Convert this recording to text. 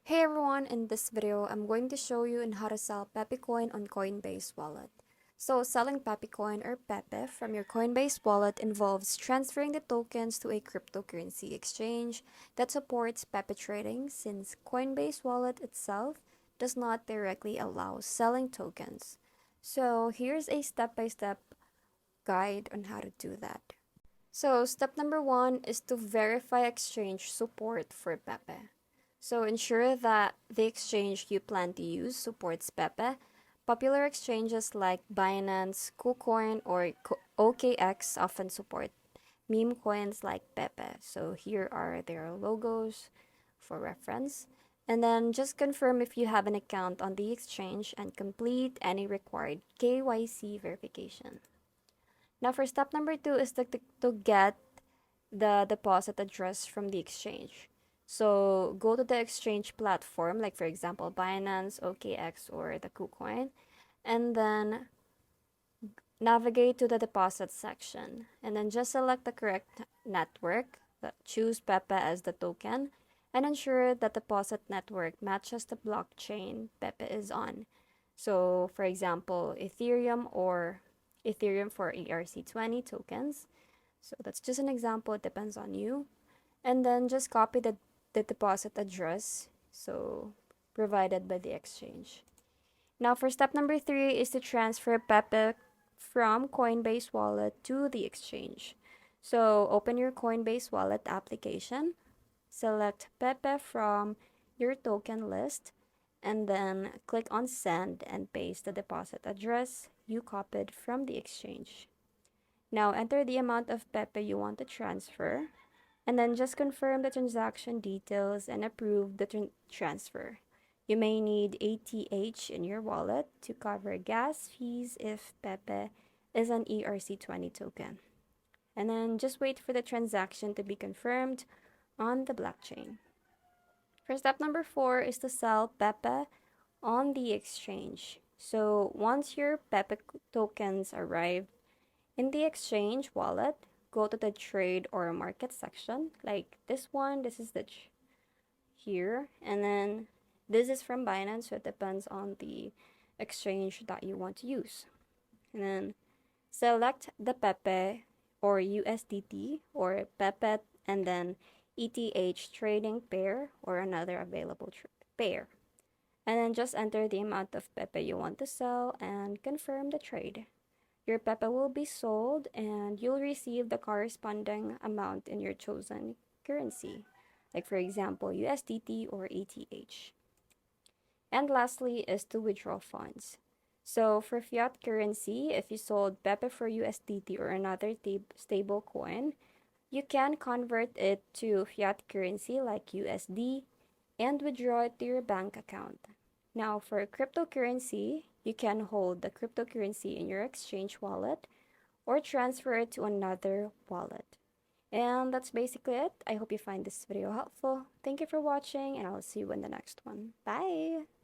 Hey everyone, in this video, I'm going to show you on how to sell Pepe Coin on Coinbase Wallet. So selling Pepe Coin or Pepe from your Coinbase wallet involves transferring the tokens to a cryptocurrency exchange that supports Pepe trading since Coinbase Wallet itself does not directly allow selling tokens. So here's a step-by-step guide on how to do that. So step number one is to verify exchange support for Pepe. So ensure that the exchange you plan to use supports Pepe. Popular exchanges like Binance, KuCoin, or OKX often support meme coins like Pepe. So here are their logos for reference. And then just confirm if you have an account on the exchange and complete any required KYC verification. Now for step number two is to get the deposit address from the exchange. So go to the exchange platform, like for example, Binance, OKX, or the KuCoin, and then navigate to the deposit section. And then just select the correct network, choose Pepe as the token, and ensure that deposit network matches the blockchain Pepe is on. So for example, Ethereum or Ethereum for ERC20 tokens. So that's just an example, it depends on you. And then just copy the deposit address, so provided by the exchange. Now for step number three is to transfer Pepe from Coinbase Wallet to the exchange. So open your Coinbase Wallet application, select Pepe from your token list, and then click on send and paste the deposit address you copied from the exchange. Now enter the amount of Pepe you want to transfer, and then just confirm the transaction details and approve the transfer. You may need ATH in your wallet to cover gas fees if Pepe is an ERC20 token. And then just wait for the transaction to be confirmed on the blockchain. For step number four is to sell Pepe on the exchange. So once your Pepe tokens arrive in the exchange wallet, go to the trade or market section, like this one. This is here, and then this is from Binance, so it depends on the exchange that you want to use. And then select the Pepe or USDT or Pepe and then ETH trading pair or another available pair. And then just enter the amount of Pepe you want to sell and confirm the trade. Your Pepe will be sold and you'll receive the corresponding amount in your chosen currency, like for example USDT or ETH. And lastly is to withdraw funds. So for fiat currency, if you sold Pepe for USDT or another stable coin, you can convert it to fiat currency like USD and withdraw it to your bank account. Now for cryptocurrency, you can hold the cryptocurrency in your exchange wallet or transfer it to another wallet. And that's basically it. I hope you find this video helpful. Thank you for watching, and I'll see you in the next one. Bye!